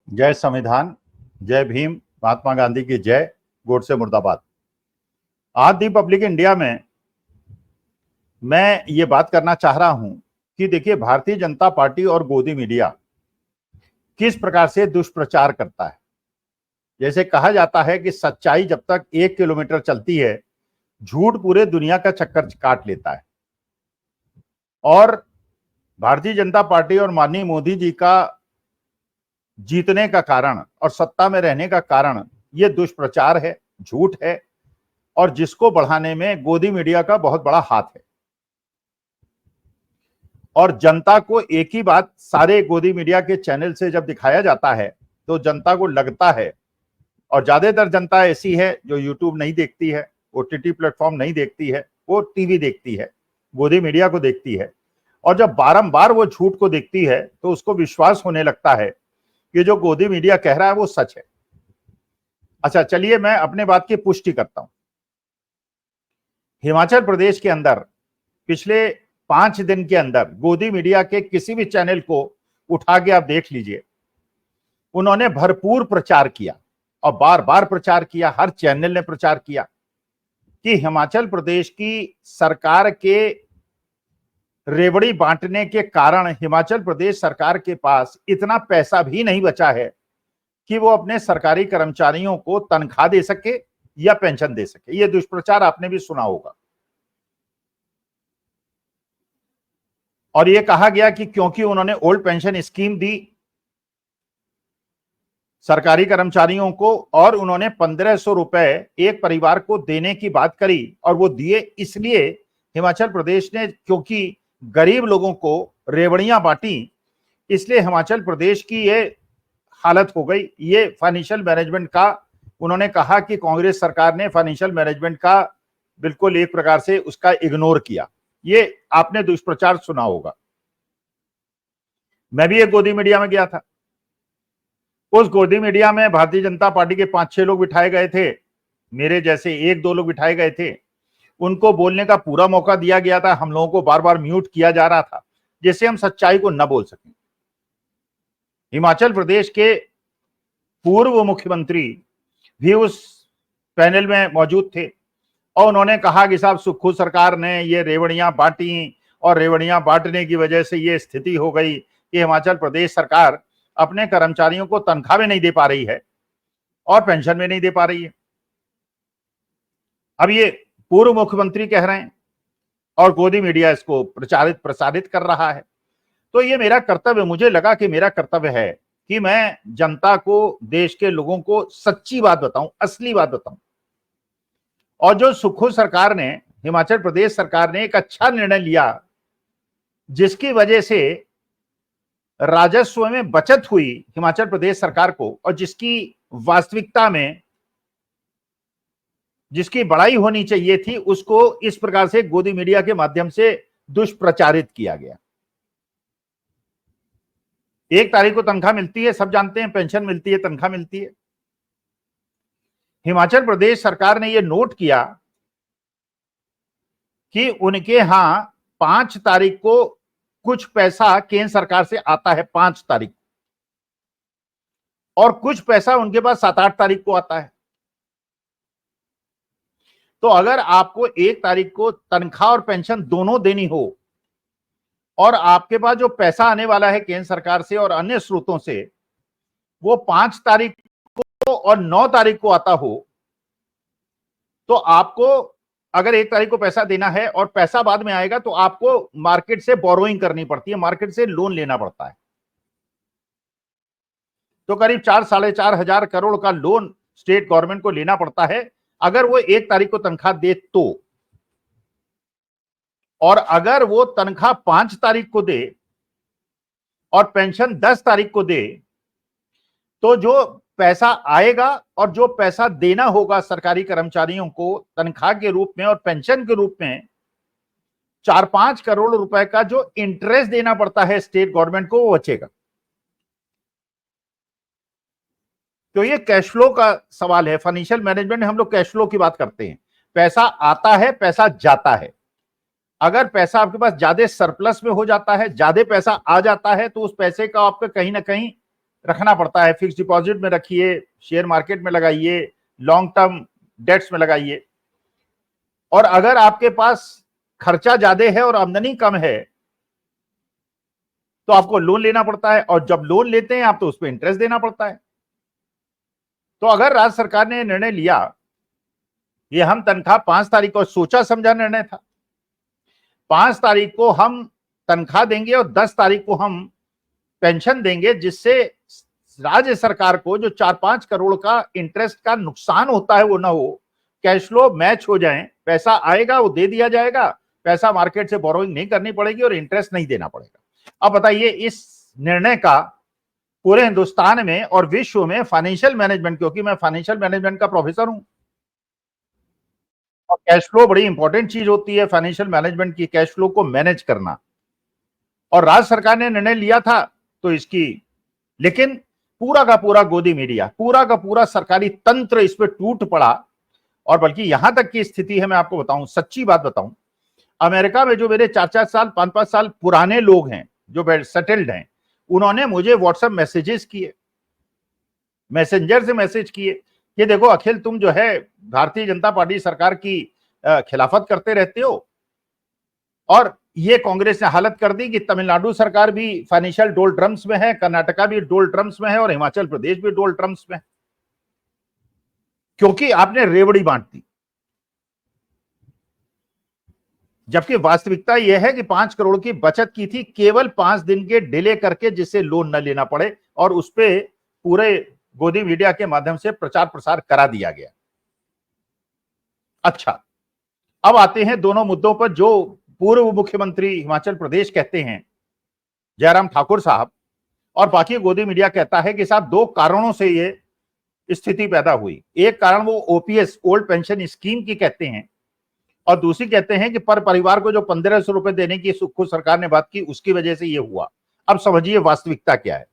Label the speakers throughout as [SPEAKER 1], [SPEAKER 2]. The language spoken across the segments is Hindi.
[SPEAKER 1] जय संविधान, जय भीम, महात्मा गांधी की जय, गोडसे मुर्दाबाद। आज दी पब्लिक इंडिया में मैं ये बात करना चाह रहा हूं कि देखिए, भारतीय जनता पार्टी और गोदी मीडिया किस प्रकार से दुष्प्रचार करता है। जैसे कहा जाता है कि सच्चाई जब तक 1 किलोमीटर चलती है, झूठ पूरे दुनिया का चक्कर काट लेता है। और भारतीय जनता पार्टी और माननीय मोदी जी का जीतने का कारण और सत्ता में रहने का कारण ये दुष्प्रचार है, झूठ है, और जिसको बढ़ाने में गोदी मीडिया का बहुत बड़ा हाथ है। और जनता को एक ही बात सारे गोदी मीडिया के चैनल से जब दिखाया जाता है तो जनता को लगता है, और ज्यादातर जनता ऐसी है जो यूट्यूब नहीं देखती है, ओटीटी प्लेटफॉर्म नहीं देखती है, वो टीवी देखती है, गोदी मीडिया को देखती है। और जब बारंबार वो झूठ को देखती है तो उसको विश्वास होने लगता है कि जो गोदी मीडिया कह रहा है वो सच है। अच्छा, चलिए मैं अपने बात की पुष्टि करता हूं। हिमाचल प्रदेश के अंदर पिछले 5 दिन के अंदर गोदी मीडिया के किसी भी चैनल को उठा के आप देख लीजिए, उन्होंने भरपूर प्रचार किया और बार बार प्रचार किया, हर चैनल ने प्रचार किया कि हिमाचल प्रदेश की सरकार के रेवड़ी बांटने के कारण हिमाचल प्रदेश सरकार के पास इतना पैसा भी नहीं बचा है कि वो अपने सरकारी कर्मचारियों को तनख्वाह दे सके या पेंशन दे सके। ये दुष्प्रचार आपने भी सुना होगा। और ये कहा गया कि क्योंकि उन्होंने ओल्ड पेंशन स्कीम दी सरकारी कर्मचारियों को और उन्होंने 1500 रुपए एक परिवार को देने की बात करी और वो दिए, इसलिए हिमाचल प्रदेश ने, क्योंकि गरीब लोगों को रेवड़ियां बांटी, इसलिए हिमाचल प्रदेश की ये हालत हो गई। ये फाइनेंशियल मैनेजमेंट का उन्होंने कहा कि कांग्रेस सरकार ने फाइनेंशियल मैनेजमेंट का बिल्कुल एक प्रकार से उसका इग्नोर किया। ये आपने दुष्प्रचार सुना होगा। मैं भी एक गोदी मीडिया में गया था। उस गोदी मीडिया में भारतीय जनता पार्टी के 5-6 लोग बिठाए गए थे, मेरे जैसे 1-2 लोग बिठाए गए थे। उनको बोलने का पूरा मौका दिया गया था, हम लोगों को बार बार म्यूट किया जा रहा था जिससे हम सच्चाई को न बोल सकें। हिमाचल प्रदेश के पूर्व मुख्यमंत्री भी उस पैनल में मौजूद थे और उन्होंने कहा कि साहब, सुक्खू सरकार ने ये रेवड़ियां बांटी और रेवड़ियां बांटने की वजह से ये स्थिति हो गई कि हिमाचल प्रदेश सरकार अपने कर्मचारियों को तनख्वाह में नहीं दे पा रही है और पेंशन में नहीं दे पा रही है। अब ये पूर्व मुख्यमंत्री कह रहे हैं और गोदी मीडिया इसको प्रसारित कर रहा है। तो ये मेरा कर्तव्य, मुझे लगा कि मेरा कर्तव्य है कि मैं जनता को, देश के लोगों को सच्ची बात बताऊं, असली बात बताऊं। और जो सुक्खू सरकार ने, हिमाचल प्रदेश सरकार ने एक अच्छा निर्णय लिया जिसकी वजह से राजस्व में बचत हुई हिमाचल प्रदेश सरकार को, और जिसकी वास्तविकता में जिसकी बड़ाई होनी चाहिए थी उसको इस प्रकार से गोदी मीडिया के माध्यम से दुष्प्रचारित किया गया। 1 तारीख को तनख्वाह मिलती है, सब जानते हैं, पेंशन मिलती है, तनख्वाह मिलती है। हिमाचल प्रदेश सरकार ने यह नोट किया कि उनके यहां 5 तारीख को कुछ पैसा केंद्र सरकार से आता है, 5 तारीख, और कुछ पैसा उनके पास 7-8 तारीख को आता है। तो अगर आपको 1 तारीख को तनख्वाह और पेंशन दोनों देनी हो और आपके पास जो पैसा आने वाला है केंद्र सरकार से और अन्य स्रोतों से वो 5 तारीख को और 9 तारीख को आता हो, तो आपको अगर 1 तारीख को पैसा देना है और पैसा बाद में आएगा तो आपको मार्केट से बोरोइंग करनी पड़ती है, मार्केट से लोन लेना पड़ता है। तो करीब 4-4.5 हजार करोड़ का लोन स्टेट गवर्नमेंट को लेना पड़ता है अगर वो 1 तारीख को तनख्वाह दे तो। और अगर वो तनख्वाह 5 तारीख को दे और पेंशन 10 तारीख को दे, तो जो पैसा आएगा और जो पैसा देना होगा सरकारी कर्मचारियों को तनख्वाह के रूप में और पेंशन के रूप में, 4-5 करोड़ रुपए का जो इंटरेस्ट देना पड़ता है स्टेट गवर्नमेंट को, वो बचेगा। तो ये कैश फ्लो का सवाल है। फाइनेंशियल मैनेजमेंट में हम लोग कैश फ्लो की बात करते हैं। पैसा आता है, पैसा जाता है। अगर पैसा आपके पास ज्यादा सरप्लस में हो जाता है, ज्यादा पैसा आ जाता है, तो उस पैसे का आपका कहीं ना कहीं रखना पड़ता है। फिक्स डिपॉजिट में रखिए, शेयर मार्केट में लगाइए, लॉन्ग टर्म डेट्स में लगाइए। और अगर आपके पास खर्चा ज्यादा है और आमदनी कम है तो आपको लोन लेना पड़ता है, और जब लोन लेते हैं आप तो उस पर इंटरेस्ट देना पड़ता है। तो अगर राज्य सरकार ने निर्णय लिया, ये हम तनख्वाह 5 तारीख को, सोचा समझा निर्णय था, 5 तारीख को हम तनख्वाह देंगे और 10 तारीख को हम पेंशन देंगे, जिससे राज्य सरकार को जो 4-5 करोड़ का इंटरेस्ट का नुकसान होता है वो ना हो, कैश फ्लो मैच हो जाए, पैसा आएगा वो दे दिया जाएगा, पैसा मार्केट से बोरोइंग नहीं करनी पड़ेगी और इंटरेस्ट नहीं देना पड़ेगा। अब बताइए, इस निर्णय का पूरे हिंदुस्तान में और विश्व में फाइनेंशियल मैनेजमेंट, क्योंकि मैं फाइनेंशियल मैनेजमेंट का प्रोफेसर हूं और कैश फ्लो बड़ी इंपॉर्टेंट चीज होती है फाइनेंशियल मैनेजमेंट की, कैश फ्लो को मैनेज करना, और राज्य सरकार ने निर्णय लिया था तो इसकी, लेकिन पूरा का पूरा गोदी मीडिया, पूरा का पूरा सरकारी तंत्र इस पर टूट पड़ा। और बल्कि यहां तक की स्थिति है, मैं आपको बताऊं, सच्ची बात बताऊं, अमेरिका में जो मेरे 4-4 साल 5-5 साल पुराने लोग हैं जो वेल सेटल्ड हैं, उन्होंने मुझे व्हाट्सएप मैसेजेस किए, मैसेंजर से मैसेज किए कि देखो अखिल, तुम जो है भारतीय जनता पार्टी सरकार की खिलाफत करते रहते हो, और ये कांग्रेस ने हालत कर दी कि तमिलनाडु सरकार भी फाइनेंशियल डोलड्रम्स में है, कर्नाटका भी डोलड्रम्स में है और हिमाचल प्रदेश भी डोलड्रम्स में है, क्योंकि आपने रेवड़ी बांट दी। जबकि वास्तविकता यह है कि 5 करोड़ की बचत की थी केवल 5 दिन के डिले करके, जिससे लोन न लेना पड़े, और उस पर पूरे गोदी मीडिया के माध्यम से प्रचार प्रसार करा दिया गया। अच्छा, अब आते हैं दोनों मुद्दों पर जो पूर्व मुख्यमंत्री हिमाचल प्रदेश कहते हैं, जयराम ठाकुर साहब, और बाकी गोदी मीडिया कहता है कि साहब 2 कारणों से ये स्थिति पैदा हुई। एक कारण वो ओपीएस, ओल्ड पेंशन स्कीम की कहते हैं, और दूसरी कहते हैं कि पर परिवार को जो 1500 रुपए देने की खुद सरकार ने बात की, उसकी वजह से ये हुआ। अब समझिए वास्तविकता क्या है।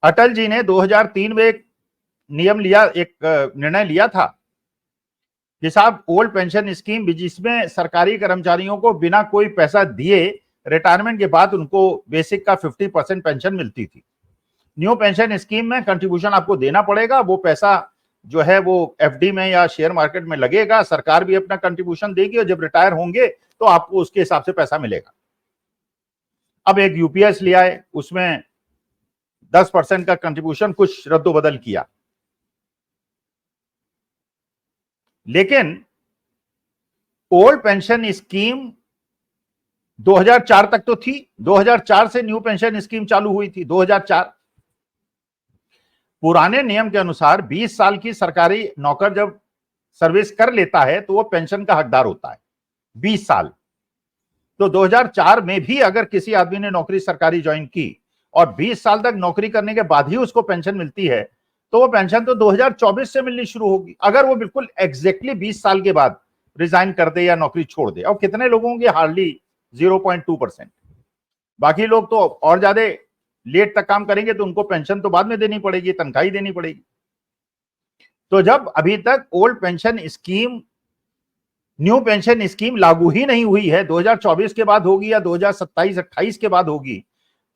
[SPEAKER 1] अटल जी ने 2003 में एक नियम लिया, एक निर्णय लिया था कि साहब ओल्ड पेंशन स्कीम, जिसमें सरकारी कर्मचारियों को बिना कोई पैसा दिए रिटायरमेंट के बाद उनको बेसिक का 50% पेंशन मिलती थी। न्यू पेंशन स्कीम में कंट्रीब्यूशन आपको देना पड़ेगा, वो पैसा जो है वो एफडी में या शेयर मार्केट में लगेगा, सरकार भी अपना कंट्रीब्यूशन देगी, और जब रिटायर होंगे तो आपको उसके हिसाब से पैसा मिलेगा। अब एक यूपीएस लिया है, उसमें 10% का कंट्रीब्यूशन कुछ रद्दोबदल किया, लेकिन ओल्ड पेंशन स्कीम 2004 तक तो थी, 2004 से न्यू पेंशन स्कीम चालू हुई थी, 2004। पुराने नियम के अनुसार 20 साल की सरकारी नौकर जब सर्विस कर लेता है तो वो पेंशन का हकदार होता है, 20 साल। तो 2004 में भी अगर किसी आदमी ने नौकरी सरकारी ज्वाइन की और 20 साल तक नौकरी करने के बाद ही उसको पेंशन मिलती है, तो वो पेंशन तो 2024 से मिलनी शुरू होगी, अगर वो बिल्कुल एग्जैक्टली 20 साल के बाद रिजाइन कर दे या नौकरी छोड़ दे। और कितने लोगों होंगे? हार्डली 0.2%। बाकी लोग तो और ज्यादा लेट तक काम करेंगे तो उनको पेंशन तो बाद में देनी पड़ेगी, तनख्वाही देनी पड़ेगी। तो जब अभी तक old pension scheme, new pension scheme लागू ही नहीं हुई है, 2024 के बाद होगी या 2027-28 के बाद होगी,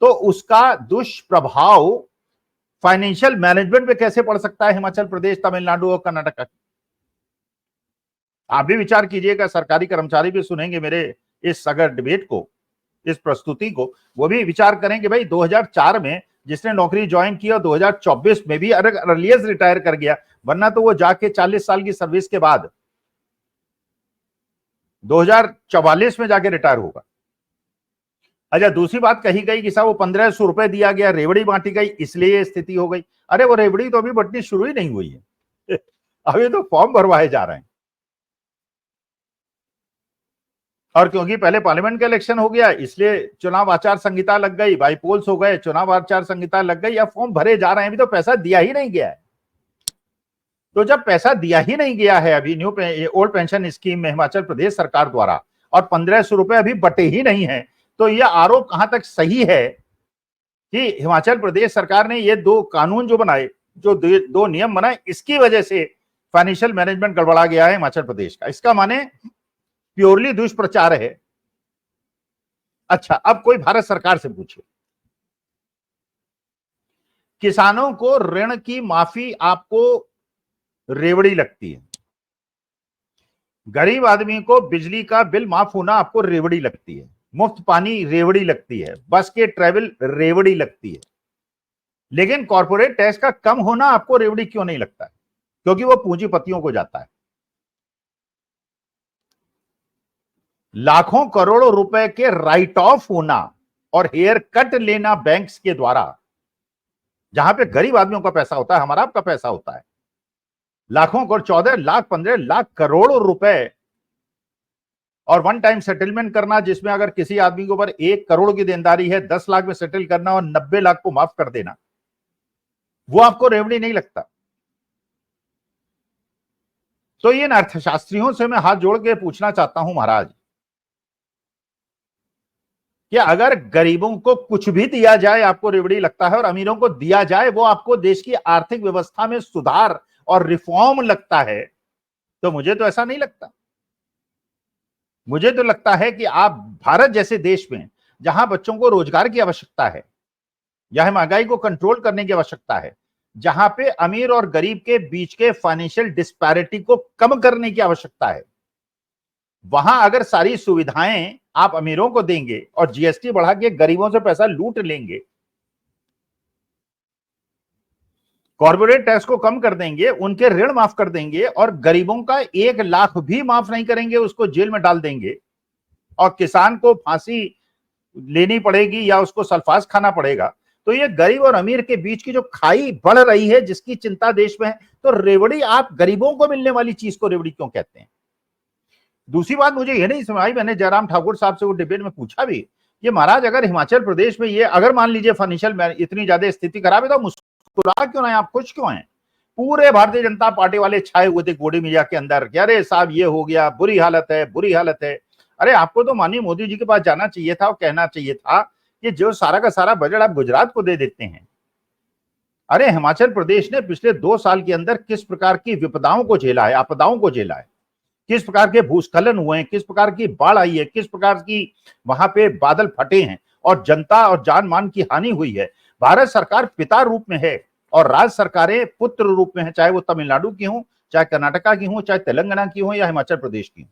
[SPEAKER 1] तो उसका दुष्प्रभाव फाइनेंशियल मैनेजमेंट पे कैसे पड़ सकता है हिमाचल प्रदेश, तमिलनाडु और कर्नाटक। आप भी विचार कीजिएगा, सरकारी कर्मचारी भी सुनेंगे मेरे इस अगर डिबेट को, इस प्रस्तुति को, वो भी विचार करेंगे भाई 2004 में जिसने नौकरी ज्वाइन किया 2024 में भी अर्लियस्ट रिटायर कर गया, वरना तो वो जाके 40 साल की सर्विस के बाद 2044 में जाके रिटायर होगा। अच्छा, दूसरी बात कही गई कि साहब वो 1500 रुपए दिया गया, रेवड़ी बांटी गई, इसलिए ये स्थिति हो गई। अरे वो रेवड़ी तो अभी बंटनी शुरू ही नहीं हुई है अभी तो फॉर्म भरवाए जा रहे हैं। और क्योंकि पहले पार्लियामेंट का इलेक्शन हो गया, इसलिए चुनाव आचार संहिता लग गई, बाई पोल्स हो गए, चुनाव आचार संहिता लग गई, या फॉर्म भरे जा रहे हैं, अभी तो पैसा दिया ही नहीं गया है। तो जब पैसा दिया ही नहीं गया है अभी न्यू ओल्ड पेंशन स्कीम में हिमाचल प्रदेश सरकार द्वारा, और 1500 रुपए अभी बटे ही नहीं है, तो यह आरोप कहां तक सही है कि हिमाचल प्रदेश सरकार ने ये 2 कानून जो बनाए, जो 2 नियम बनाए, इसकी वजह से फाइनेंशियल मैनेजमेंट गड़बड़ा गया है हिमाचल प्रदेश का। इसका माने प्योरली दुष्प्रचार है। अच्छा, अब कोई भारत सरकार से पूछे, किसानों को ऋण की माफी आपको रेवड़ी लगती है, गरीब आदमी को बिजली का बिल माफ होना आपको रेवड़ी लगती है, मुफ्त पानी रेवड़ी लगती है, बस के ट्रेवल रेवड़ी लगती है, लेकिन कॉर्पोरेट टैक्स का कम होना आपको रेवड़ी क्यों नहीं लगता है? क्योंकि वो पूंजीपतियों को जाता है। लाखों करोड़ों रुपए के राइट ऑफ होना और हेयर कट लेना बैंक्स के द्वारा, जहां पे गरीब आदमियों का पैसा होता है, हमारा आपका पैसा होता है, लाखों करोड़, 14 लाख 15 लाख करोड़ रुपए, और वन टाइम सेटलमेंट करना, जिसमें अगर किसी आदमी के ऊपर 1 करोड़ की देनदारी है 10 लाख में सेटल करना और 90 लाख को माफ कर देना, वो आपको रेवड़ी नहीं लगता। तो इन अर्थशास्त्रियों से मैं हाथ जोड़ के पूछना चाहता हूं महाराज, कि अगर गरीबों को कुछ भी दिया जाए आपको रेवड़ी लगता है, और अमीरों को दिया जाए वो आपको देश की आर्थिक व्यवस्था में सुधार और रिफॉर्म लगता है, तो मुझे तो ऐसा नहीं लगता। मुझे तो लगता है कि आप भारत जैसे देश में, जहां बच्चों को रोजगार की आवश्यकता है, यहां महंगाई को कंट्रोल करने की आवश्यकता है, जहां पे अमीर और गरीब के बीच के फाइनेंशियल डिस्पैरिटी को कम करने की आवश्यकता है, वहां अगर सारी सुविधाएं आप अमीरों को देंगे और जीएसटी बढ़ा के गरीबों से पैसा लूट लेंगे, कॉर्पोरेट टैक्स को कम कर देंगे, उनके ऋण माफ कर देंगे, और गरीबों का 1 लाख भी माफ नहीं करेंगे, उसको जेल में डाल देंगे, और किसान को फांसी लेनी पड़ेगी या उसको सल्फास खाना पड़ेगा, तो ये गरीब और अमीर के बीच की जो खाई बढ़ रही है, जिसकी चिंता देश में है, तो रेवड़ी, आप गरीबों को मिलने वाली चीज को रेवड़ी क्यों कहते हैं? दूसरी बात मुझे ये नहीं समझ आई, मैंने जयराम ठाकुर साहब से वो डिबेट में पूछा भी, ये महाराज अगर हिमाचल प्रदेश में ये अगर मान लीजिए फाइनेंशियल इतनी ज्यादा स्थिति खराब है, तो मुस्कुरा क्यों ना, आप खुश क्यों हैं? पूरे भारतीय जनता पार्टी वाले छाए हुए थे गोडी मीडिया के अंदर, अरे साहब ये हो गया, बुरी हालत है, बुरी हालत है। अरे आपको तो माननीय मोदी जी के पास जाना चाहिए था और कहना चाहिए था कि जो सारा का सारा बजट आप गुजरात को दे देते हैं। अरे हिमाचल प्रदेश ने पिछले 2 साल के अंदर किस प्रकार की विपदाओं को झेला है, आपदाओं को झेला है, किस प्रकार के भूस्खलन हुए हैं, किस प्रकार की बाढ़ आई है, किस प्रकार की वहां पे बादल फटे हैं और जनता और जान मान की हानि हुई है। भारत सरकार पिता रूप में है और राज्य सरकारें पुत्र रूप में है, चाहे वो तमिलनाडु की हो, चाहे कर्नाटका की हो, चाहे तेलंगाना की हो या हिमाचल प्रदेश की हो।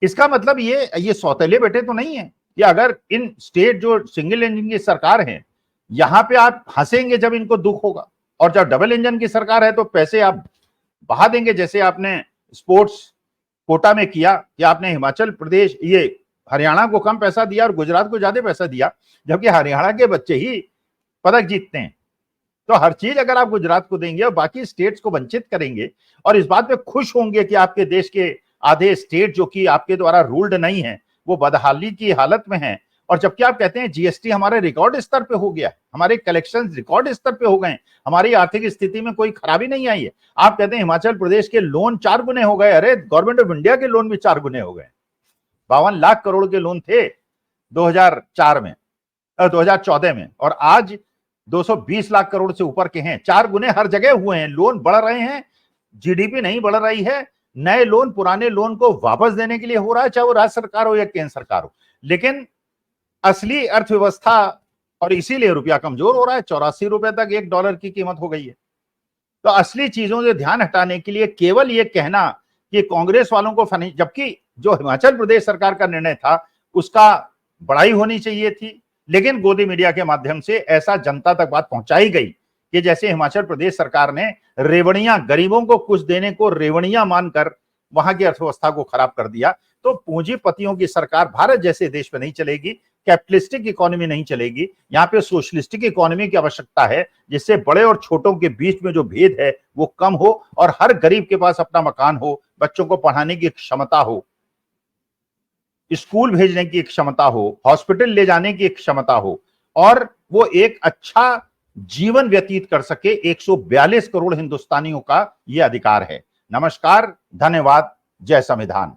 [SPEAKER 1] इसका मतलब ये सौतेले बेटे तो नहीं है कि अगर इन स्टेट जो सिंगल इंजन की सरकार है, यहां पे आप हंसेंगे जब इनको दुख होगा, और जब डबल इंजन की सरकार है तो पैसे आप बहा देंगे, जैसे आपने स्पोर्ट्स कोटा में किया कि आपने हिमाचल प्रदेश, ये हरियाणा को कम पैसा दिया और गुजरात को ज्यादा पैसा दिया, जबकि हरियाणा के बच्चे ही पदक जीतते हैं। तो हर चीज अगर आप गुजरात को देंगे और बाकी स्टेट्स को वंचित करेंगे, और इस बात पे खुश होंगे कि आपके देश के आधे स्टेट जो कि आपके द्वारा रूल्ड नहीं है वो बदहाली की हालत में है, और जबकि आप कहते हैं जीएसटी हमारे रिकॉर्ड स्तर पे हो गया, हमारे कलेक्शन रिकॉर्ड स्तर पे हो गए, हमारी आर्थिक स्थिति में कोई खराबी नहीं आई है। आप कहते हैं हिमाचल प्रदेश के लोन 4 गुने हो गए, अरे गवर्नमेंट ऑफ इंडिया के लोन भी 4 गुने हो गए। 52 लाख करोड़ के लोन थे 2004 में, 2014 में, और आज 220 लाख करोड़ से ऊपर के हैं। 4 गुने हर जगह हुए हैं, लोन बढ़ रहे हैं, जीडीपी नहीं बढ़ रही है, नए लोन पुराने लोन को वापस देने के लिए हो रहा है, चाहे वो राज्य सरकार हो या केंद्र सरकार हो। लेकिन असली अर्थव्यवस्था, और इसीलिए रुपया कमजोर हो रहा है, 84 रुपए तक $1 की कीमत हो गई है। तो असली चीजों से ध्यान हटाने के लिए केवल ये कहना कि कांग्रेस वालों को जबकि जो हिमाचल प्रदेश सरकार का निर्णय था उसका बड़ाई होनी चाहिए थी, लेकिन गोदी मीडिया के माध्यम से ऐसा जनता तक बात पहुंचाई गई कि जैसे हिमाचल प्रदेश सरकार ने रेवड़ियां, गरीबों को कुछ देने को रेवड़ियां मानकर वहां की अर्थव्यवस्था को खराब कर दिया। तो पूंजीपतियों की सरकार भारत जैसे देश में नहीं चलेगी, कैपिटलिस्टिक इकोनॉमी नहीं चलेगी, यहाँ पे सोशलिस्टिक इकोनॉमी की आवश्यकता है, जिससे बड़े और छोटों के बीच में जो भेद है वो कम हो, और हर गरीब के पास अपना मकान हो, बच्चों को पढ़ाने की क्षमता हो, स्कूल भेजने की क्षमता हो, हॉस्पिटल ले जाने की क्षमता हो, और वो एक अच्छा जीवन व्यतीत कर सके। 142 करोड़ हिंदुस्तानियों का यह अधिकार है। नमस्कार, धन्यवाद, जय संविधान।